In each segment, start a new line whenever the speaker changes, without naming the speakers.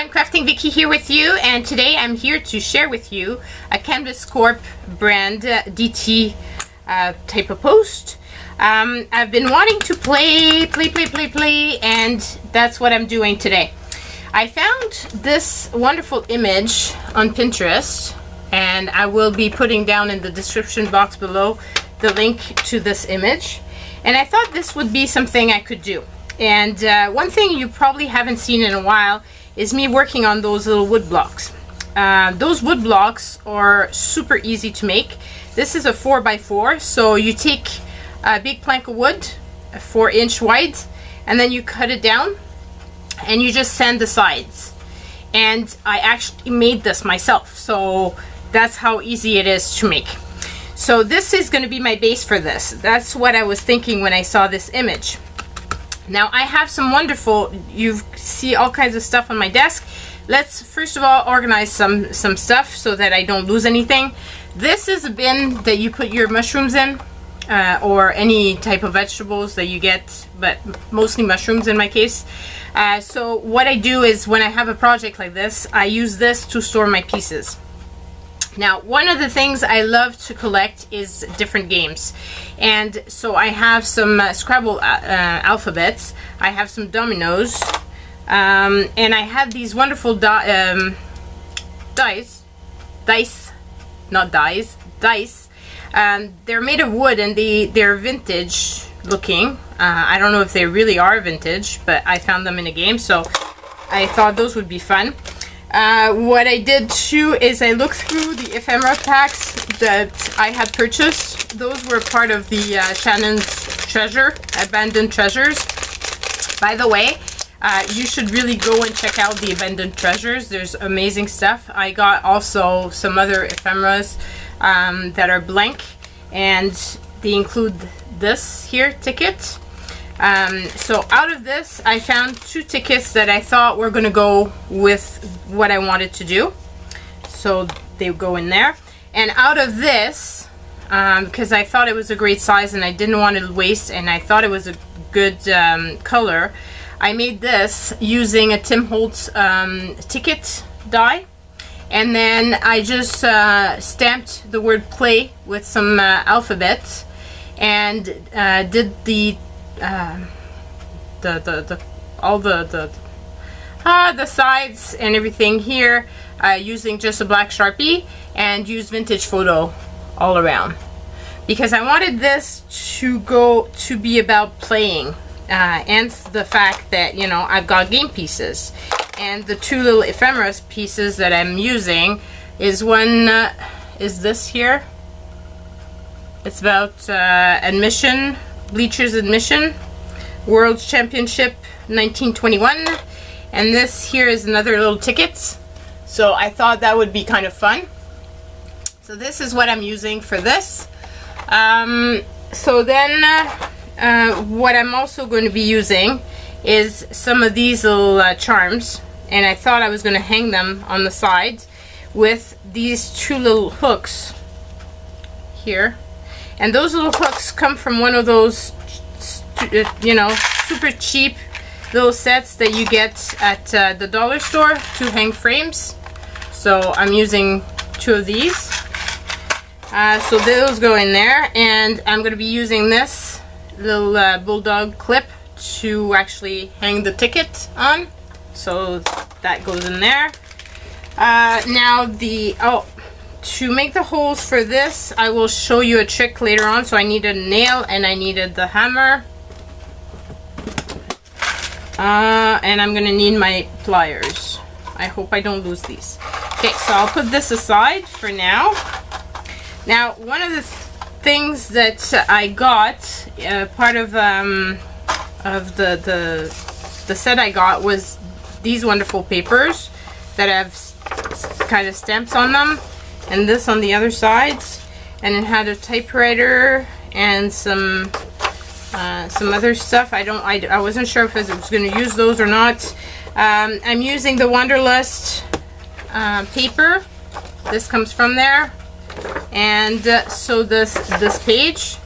everyone, Crafting Vicky here with you, and today I'm here to share with you a Canvas Corp brand DT type of post. I've been wanting to play, and that's what I'm doing today. I found this wonderful image on Pinterest, and I will be putting down in the description box below the link to this image, and I thought this would be something I could do. And one thing you probably haven't seen in a while is me working on those little wood blocks. Those wood blocks are super easy to make. This is a 4x4, so you take a big plank of wood, 4-inch wide, and then you cut it down and you just sand the sides. And I actually made this myself, so that's how easy it is to make. So this is going to be my base for this. That's what I was thinking when I saw this image. Now I have some wonderful, you see all kinds of stuff on my desk. Let's first of all organize some stuff so that I don't lose anything. This is a bin that you put your mushrooms in, or any type of vegetables that you get, but mostly mushrooms in my case. So what I do is when I have a project like this, I use this to store my pieces. Now, one of the things I love to collect is different games, and so I have some Scrabble alphabets, I have some dominoes, and I have these wonderful dice. They're made of wood, and they're vintage looking. I don't know if they really are vintage, but I found them in a game, so I thought those would be fun. What I did too is I looked through the ephemera packs that I had purchased. Those were part of the Shannon's Treasure, Abandoned Treasures. By the way, you should really go and check out the Abandoned Treasures. There's amazing stuff. I got also some other ephemeras that are blank, and they include this here ticket. So out of this, I found 2 tickets that I thought were going to go with what I wanted to do. So they go in there. And out of this, because I thought it was a great size and I didn't want to waste, and I thought it was a good color, I made this using a Tim Holtz ticket die. And then I just stamped the word play with some alphabet, and did all the sides and everything here using just a black Sharpie, and use vintage photo all around, because I wanted this to be about playing, and the fact that, you know, I've got game pieces, and the 2 little ephemera pieces that I'm using is one is this here. It's about admission, bleachers admission, World Championship 1921, and this here is another little ticket. So I thought that would be kind of fun. So this is what I'm using for this. So then what I'm also going to be using is some of these little charms, and I thought I was going to hang them on the side with these 2 little hooks here. And those little hooks come from one of those, you know, super cheap little sets that you get at the dollar store to hang frames. So I'm using 2 of these. So those go in there, and I'm going to be using this little bulldog clip to actually hang the ticket on. So that goes in there. Now to make the holes for this, I will show you a trick later on. So I needed a nail, and I needed the hammer, and I'm gonna need my pliers. I hope I don't lose these. Okay, so I'll put this aside for now. Now, one of the things that I got, part of the set I got, was these wonderful papers that have kind of stamps on them, and this on the other sides, and it had a typewriter and some other stuff. I wasn't sure if I was going to use those or not. I'm using the Wanderlust paper. This comes from there, and so this page.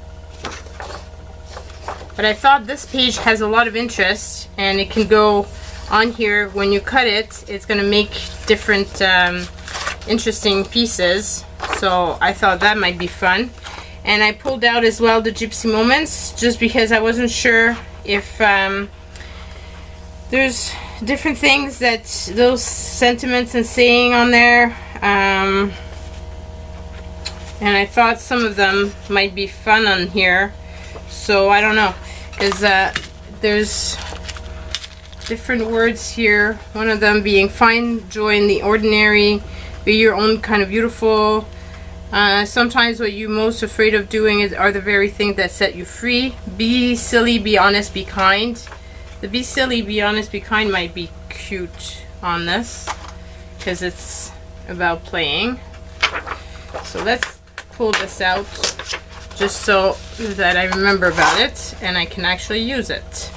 But I thought this page has a lot of interest, and it can go on here, when you cut it, it's gonna make different interesting pieces. So I thought that might be fun. And I pulled out as well the Gypsy Moments, just because I wasn't sure if there's different things that those sentiments and saying on there, and I thought some of them might be fun on here. So I don't know, because there's different words here, one of them being find joy in the ordinary, be your own kind of beautiful. Sometimes what you're most afraid of doing are the very things that set you free. Be silly, be honest, be kind. The be silly, be honest, be kind might be cute on this, because it's about playing. So let's pull this out just so that I remember about it and I can actually use it.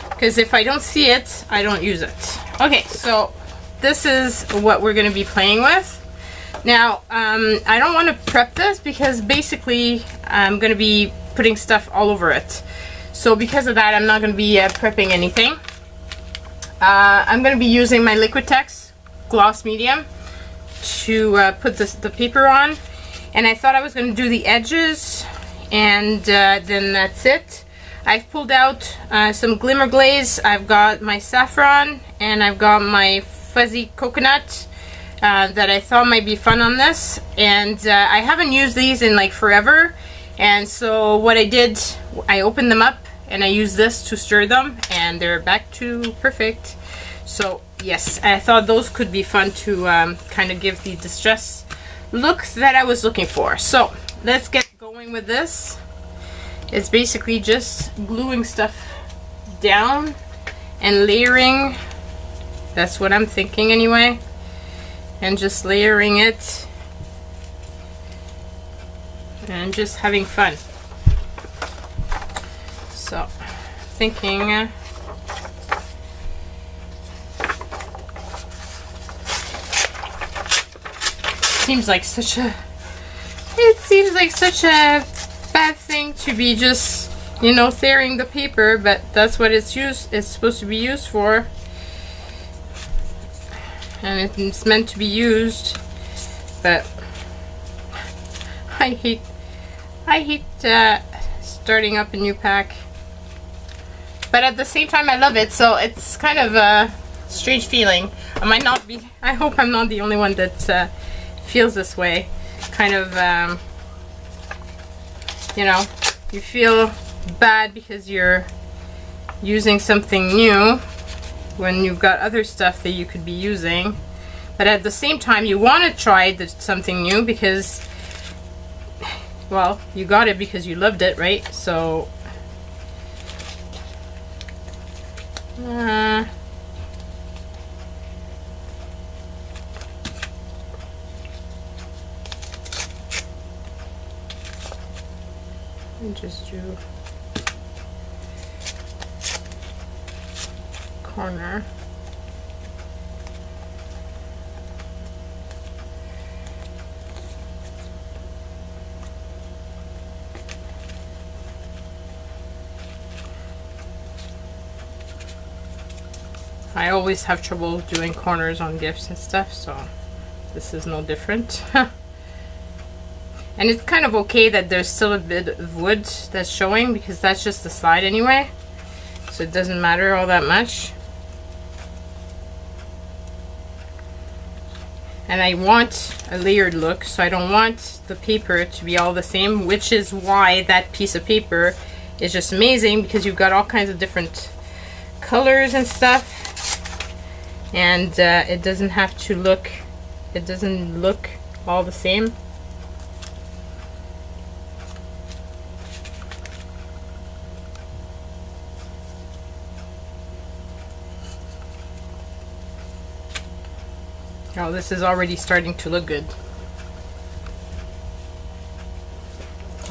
Because if I don't see it, I don't use it. Okay, so this is what we're going to be playing with. Now, I don't want to prep this because basically I'm going to be putting stuff all over it. So because of that, I'm not going to be prepping anything. I'm going to be using my Liquitex gloss medium to put the paper on. And I thought I was going to do the edges, and then that's it. I've pulled out some glimmer glaze. I've got my saffron, and I've got my fuzzy coconut that I thought might be fun on this. And I haven't used these in like forever. And so what I did, I opened them up and I used this to stir them, and they're back to perfect. So yes, I thought those could be fun to kind of give the distress look that I was looking for. So let's get going with this. It's basically just gluing stuff down and layering. That's what I'm thinking anyway. And just layering it and just having fun. So thinking seems like such a bad thing to be just, you know, tearing the paper, but that's what it's supposed to be used for, and it's meant to be used. But I hate starting up a new pack, but at the same time I love it, so it's kind of a strange feeling. I hope I'm not the only one that feels this way. Kind of you know, you feel bad because you're using something new when you've got other stuff that you could be using, but at the same time you want to try something new because, well, you got it because you loved it, right? So and just do corner. I always have trouble doing corners on gifts and stuff, so this is no different. And it's kind of okay that there's still a bit of wood that's showing, because that's just the side anyway, so it doesn't matter all that much. And I want a layered look, so I don't want the paper to be all the same, which is why that piece of paper is just amazing, because you've got all kinds of different colors and stuff, and it doesn't have to look, it doesn't look all the same. Oh, this is already starting to look good.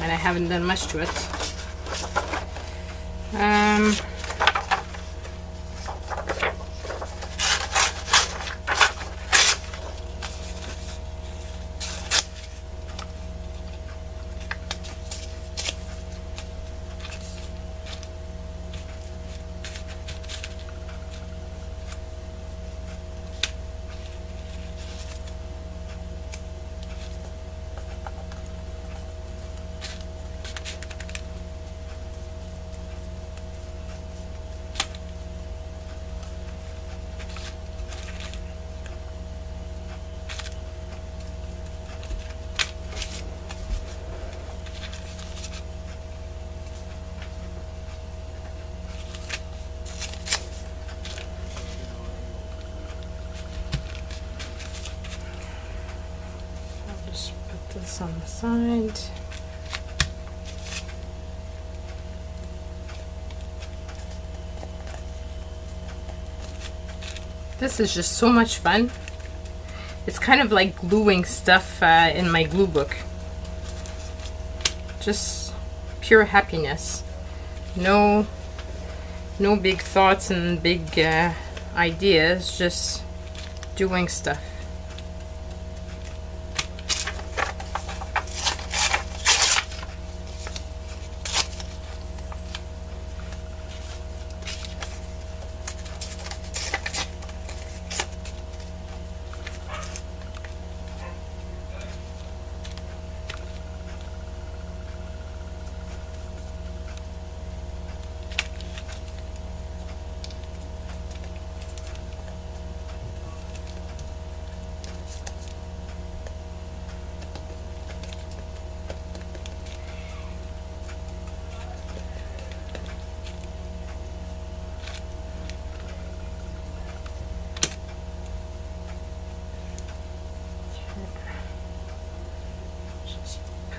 And I haven't done much to it. on the side. This is just so much fun. It's kind of like gluing stuff in my glue book. Just pure happiness. No big thoughts and big ideas, just doing stuff.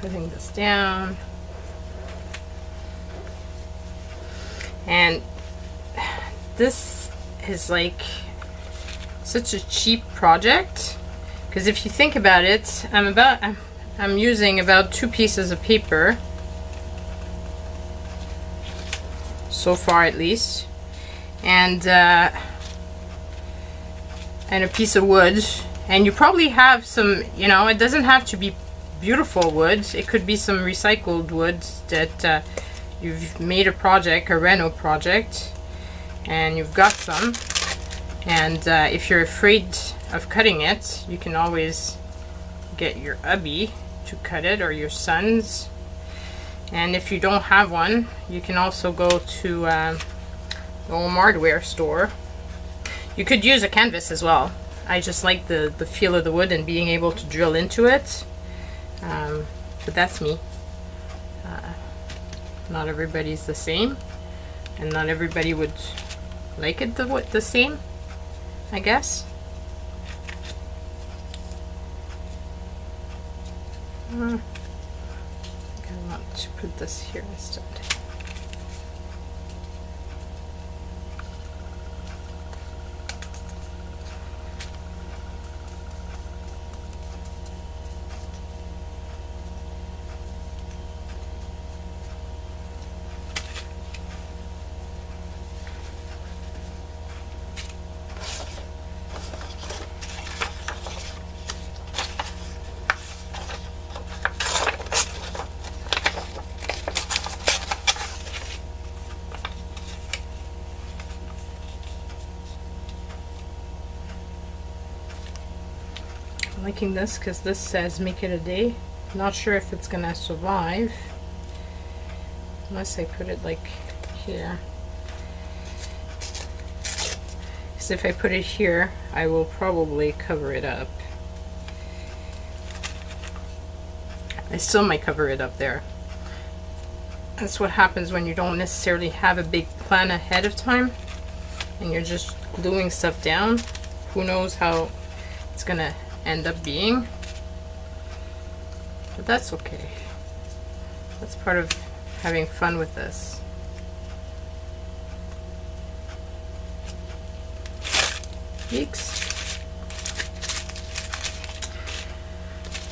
Putting this down, and this is like such a cheap project, because if you think about it, I'm using about 2 pieces of paper so far at least, and a piece of wood, and you probably have some, you know, it doesn't have to be beautiful wood. It could be some recycled wood that you've made a project, a reno project, and you've got some. And if you're afraid of cutting it, you can always get your hubby to cut it, or your sons. And if you don't have one, you can also go to the home hardware store. You could use a canvas as well. I just like the feel of the wood and being able to drill into it. But that's me. Not everybody's the same, and not everybody would like it the same, I guess. I think I want to put this here instead. Liking this because this says make it a day. Not sure if it's gonna survive unless I put it like here, because if I put it here I will probably cover it up. I still might cover it up there. That's what happens when you don't necessarily have a big plan ahead of time and you're just gluing stuff down. Who knows how it's gonna end up being, but that's okay. That's part of having fun with this. Yeeks.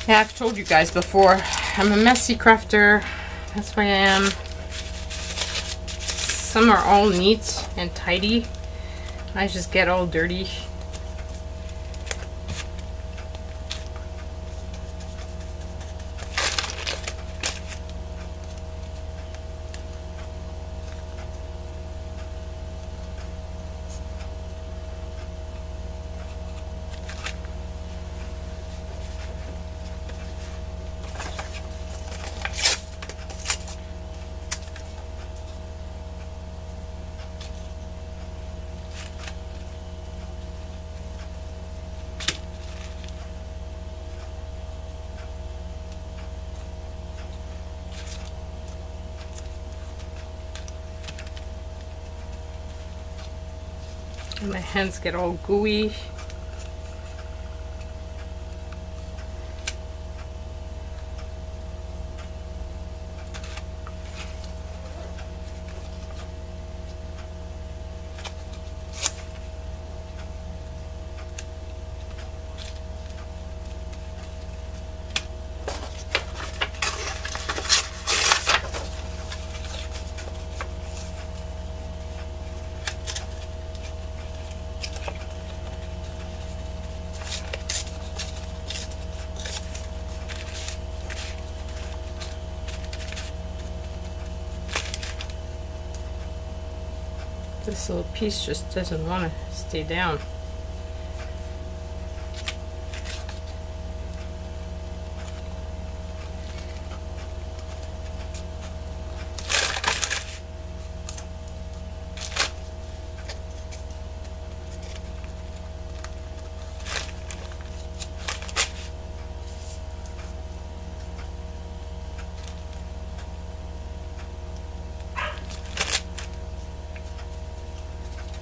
Yeah, I've told you guys before, I'm a messy crafter. That's why I am. Some are all neat and tidy. I just get all dirty. My hands get all gooey. This little piece just doesn't want to stay down.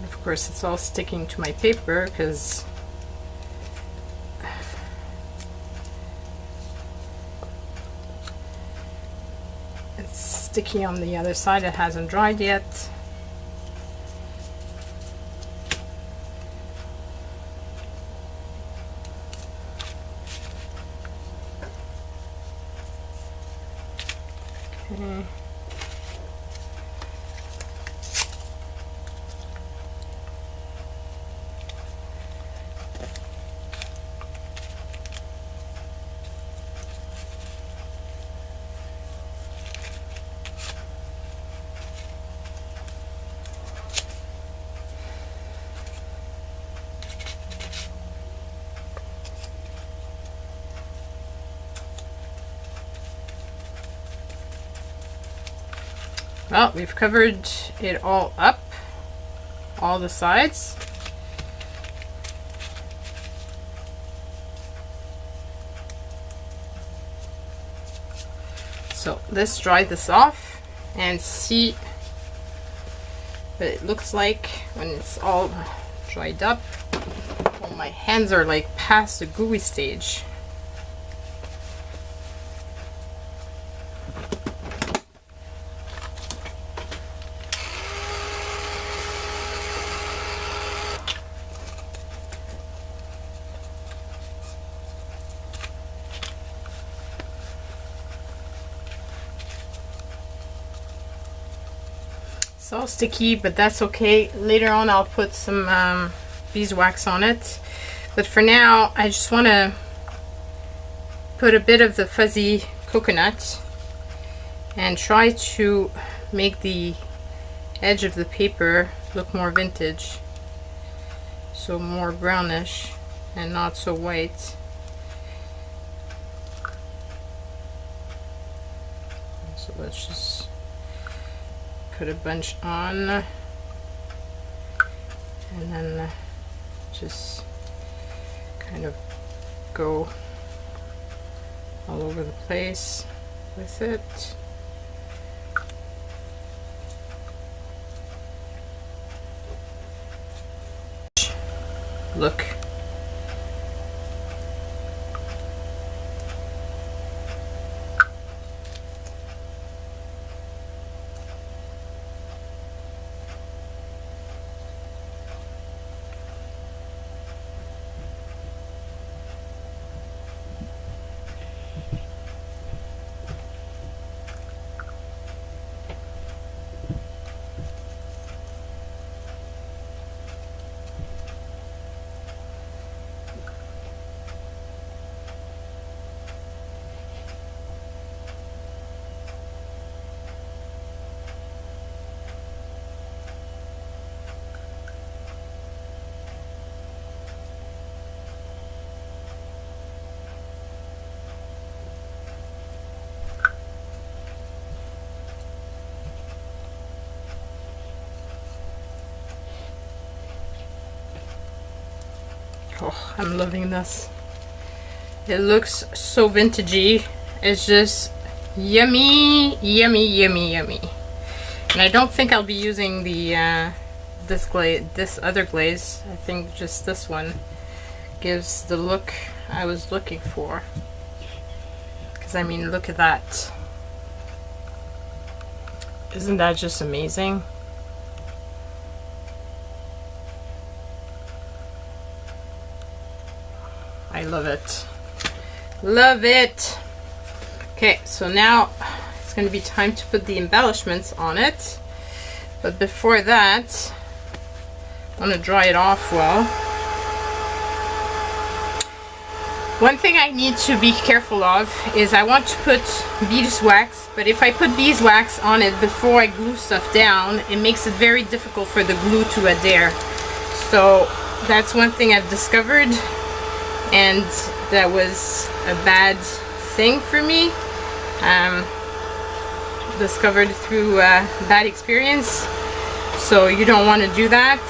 Of course, it's all sticking to my paper because it's sticky on the other side. It hasn't dried yet. Okay. Well, we've covered it all up, all the sides. So let's dry this off and see what it looks like when it's all dried up. Oh, my hands are like past the gooey stage. It's all sticky, but that's okay. Later on I'll put some beeswax on it, but for now I just want to put a bit of the fuzzy coconut and try to make the edge of the paper look more vintage, so more brownish and not so white. So let's just put a bunch on and then just kind of go all over the place with it. Look. Oh, I'm loving this. It looks so vintagey. It's just yummy, yummy, yummy, yummy. And I don't think I'll be using the this other glaze. I think just this one gives the look I was looking for. Because I mean, look at that. Isn't that just amazing? I love it. Love it. Okay, so now it's going to be time to put the embellishments on it. But before that, I want to dry it off well. One thing I need to be careful of is I want to put beeswax, but if I put beeswax on it before I glue stuff down, it makes it very difficult for the glue to adhere. So that's one thing I've discovered, and that was a bad thing for me. Discovered through a bad experience, so you don't want to do that.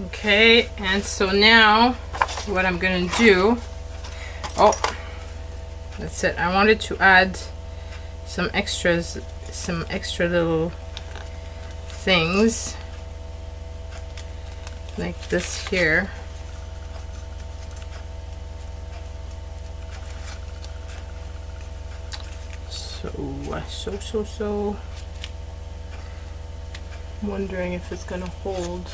Okay, and so now what I'm gonna do, oh, that's it. I wanted to add some extras, some extra little things like this here. So I'm wondering if it's gonna hold.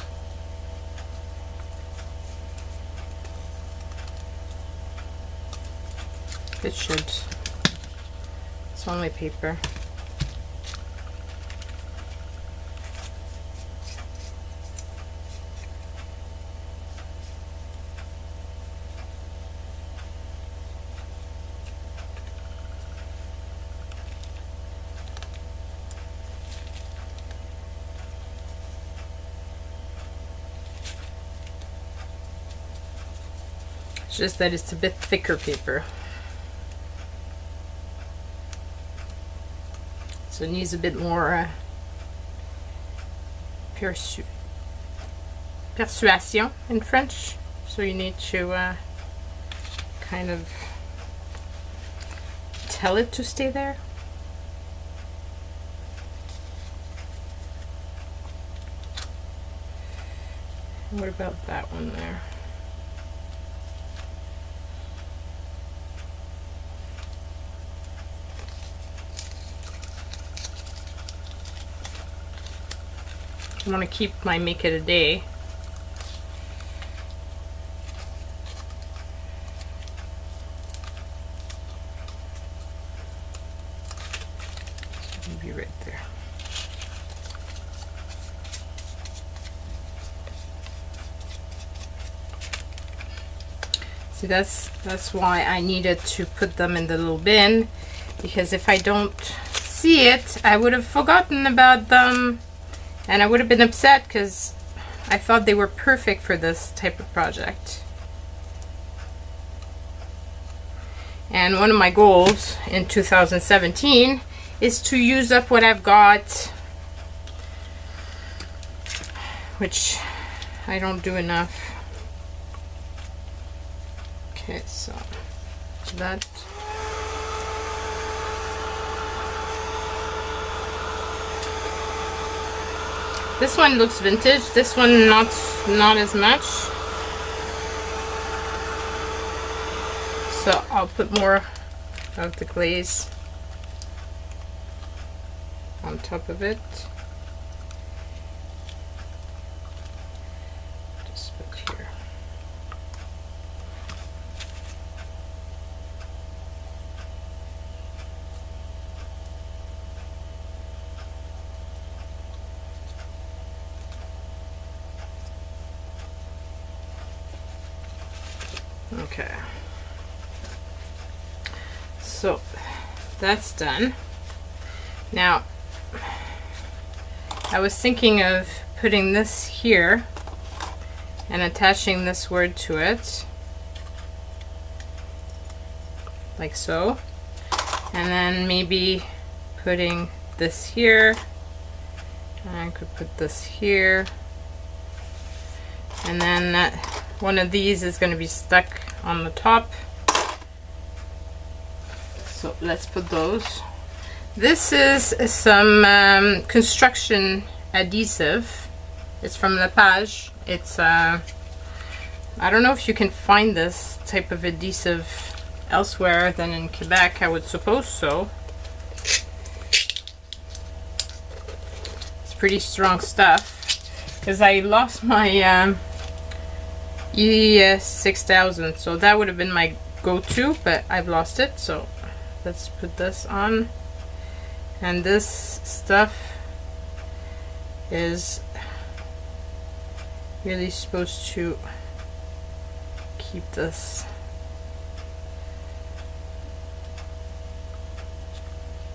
It should. It's only paper. It's just that it's a bit thicker paper. So it needs a bit more persuasion in French. So you need to kind of tell it to stay there. What about that one there? I want to keep my make it a day. Maybe right there. See, that's why I needed to put them in the little bin, because if I don't see it, I would have forgotten about them. And I would have been upset because I thought they were perfect for this type of project. And one of my goals in 2017 is to use up what I've got, which I don't do enough. Okay, so that. This one looks vintage, this one not as much. So I'll put more of the glaze on top of it. Just put here. Okay, so that's done. Now I was thinking of putting this here and attaching this word to it like so, and then maybe putting this here, and I could put this here, and then one of these is going to be stuck on the top. So let's put those. This is some construction adhesive. It's from La Page. It's I don't know if you can find this type of adhesive elsewhere than in Quebec. I would suppose so. It's pretty strong stuff, because I lost my E6000, so that would have been my go-to, but I've lost it. So let's put this on, and this stuff is really supposed to keep this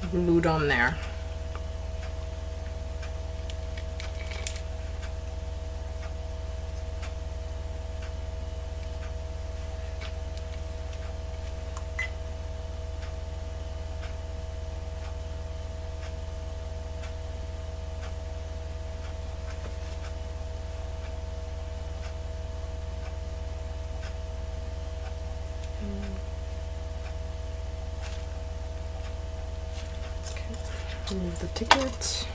glued on there. Remove the ticket.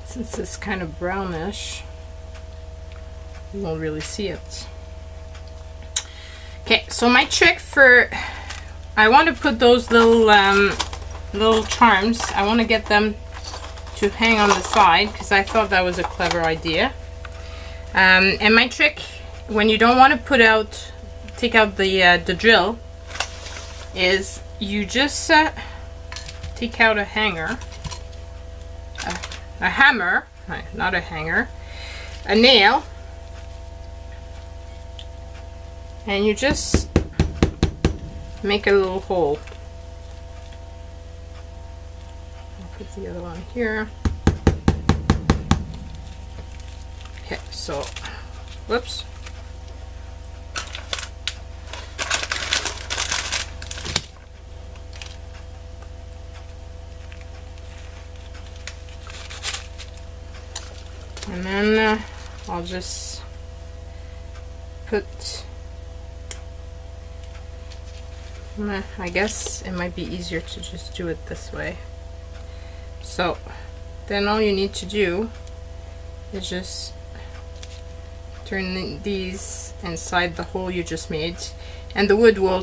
Since it's kind of brownish, you won't really see it. Okay, so my trick for, I want to put those little little charms, I want to get them to hang on the side because I thought that was a clever idea. And my trick, when you don't want to put out, take out the drill, is you just take out a hanger, a hammer, not a hanger, a nail, and you just make a little hole. I'll put the other one here. Okay, so, whoops. And then I'll just put, I guess it might be easier to just do it this way. So then all you need to do is just turn these inside the hole you just made, and the wood will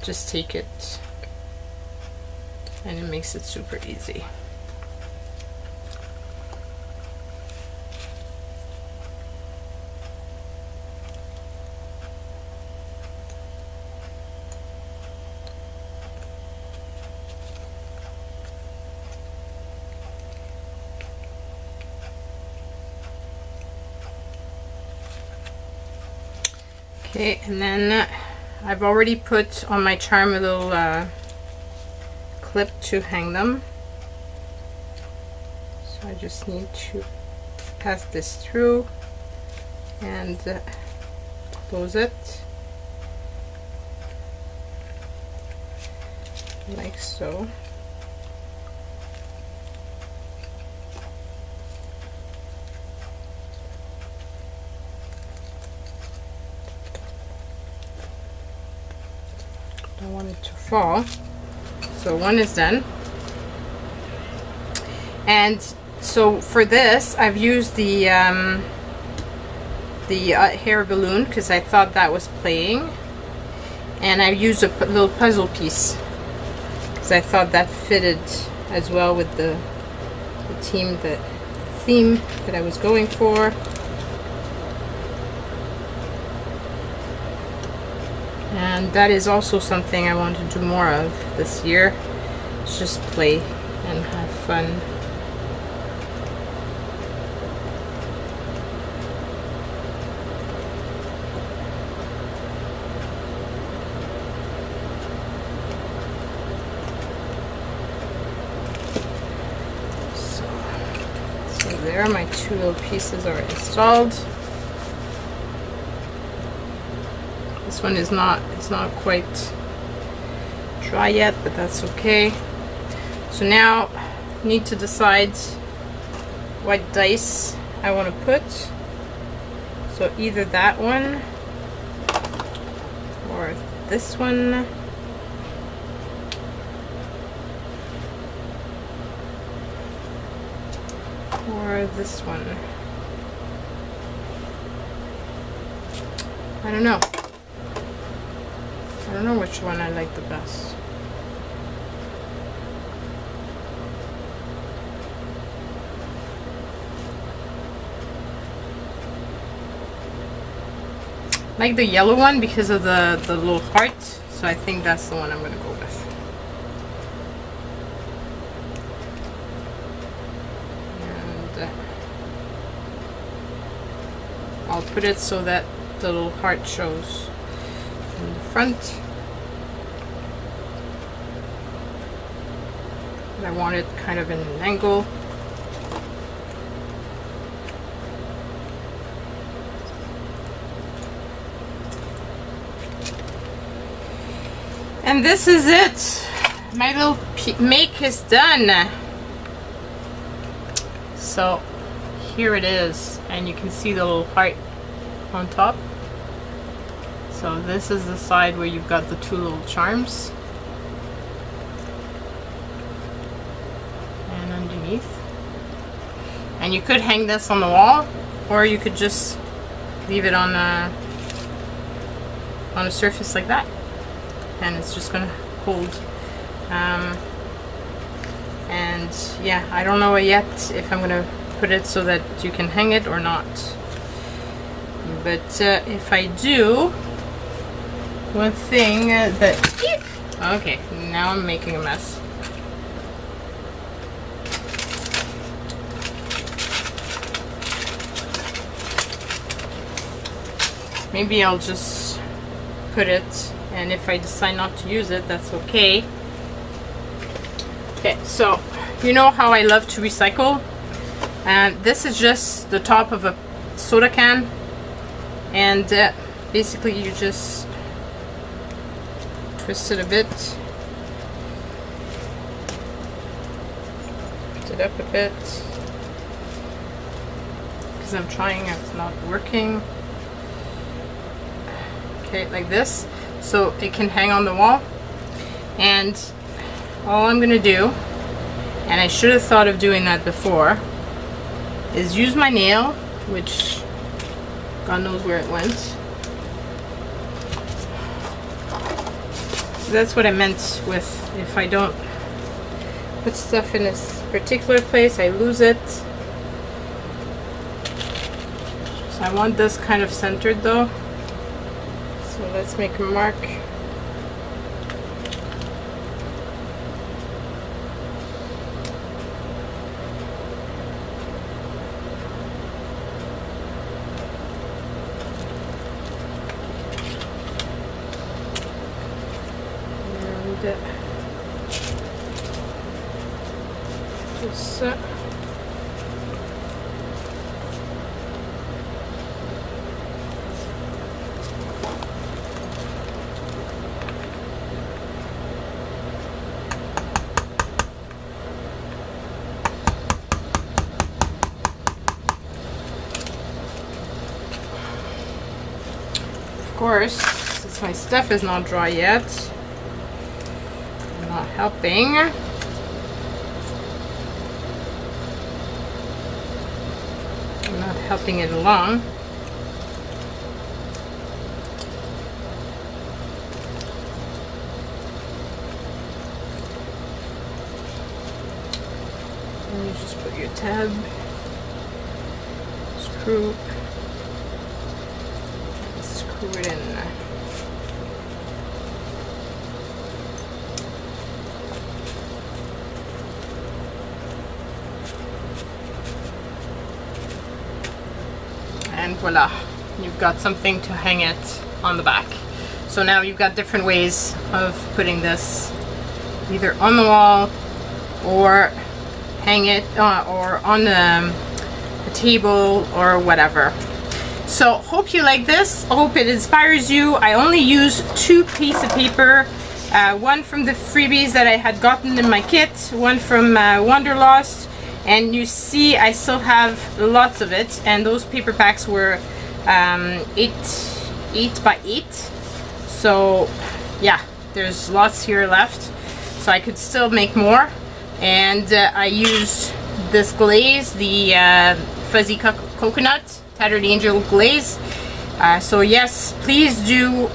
just take it, and it makes it super easy. Okay, and then I've already put on my charm a little clip to hang them. So I just need to pass this through and close it like so. Don't want it to fall. So one is done. And so for this, I've used the hair balloon because I thought that was playing, and I used a little puzzle piece because I thought that fitted as well with the theme that I was going for. And that is also something I want to do more of this year. It's just play and have fun. So there, my two little pieces are installed. This one is not, it's not quite dry yet, but that's okay. So now I need to decide what dice I want to put. So either that one or this one. Or this one. I don't know. I don't know which one I like the best. like the yellow one because of the little heart, so I think that's the one I'm gonna go with. And I'll put it so that the little heart shows in the front. I want it kind of in an angle. And this is it. My little make is done. So here it is, and you can see the little heart on top. So this is the side where you've got the two little charms. And underneath. And you could hang this on the wall, or you could just leave it on a surface like that. And it's just gonna hold. And yeah, I don't know yet if I'm gonna put it so that you can hang it or not. But if I do, one thing that... Okay, now I'm making a mess. Maybe I'll just put it, and if I decide not to use it, that's okay. Okay, so you know how I love to recycle, and this is just the top of a soda can, and basically you just twist it a bit, put it up a bit, because I'm trying, it's not working. Okay, like this, so it can hang on the wall. And all I'm gonna do, and I should have thought of doing that before, is use my nail, which God knows where it went. So that's what I meant with, if I don't put stuff in this particular place, I lose it. So I want this kind of centered though. So let's make a mark. And just of course, since my stuff is not dry yet, I'm not helping. I'm not helping it along. And you just put your tab, screw it in. And voila, you've got something to hang it on the back. So now you've got different ways of putting this, either on the wall or hang it or on a table or whatever. So hope you like this. Hope it inspires you. I only use 2 pieces of paper, one from the freebies that I had gotten in my kit, one from Wanderlust, and you see I still have lots of it, and those paper packs were 8 by 8. So yeah, there's lots here left, so I could still make more. And I use this glaze, the Fuzzy Coconut, Tattered Angel glaze. So yes, please do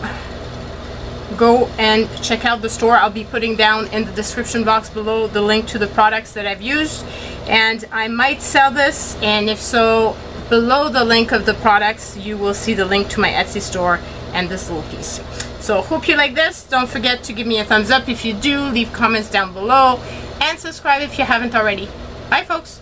go and check out the store. I'll be putting down in the description box below the link to the products that I've used, and I might sell this, and if so, below the link of the products you will see the link to my Etsy store and this little piece. So hope you like this. Don't forget to give me a thumbs up if you do, leave comments down below, and subscribe if you haven't already. Bye folks!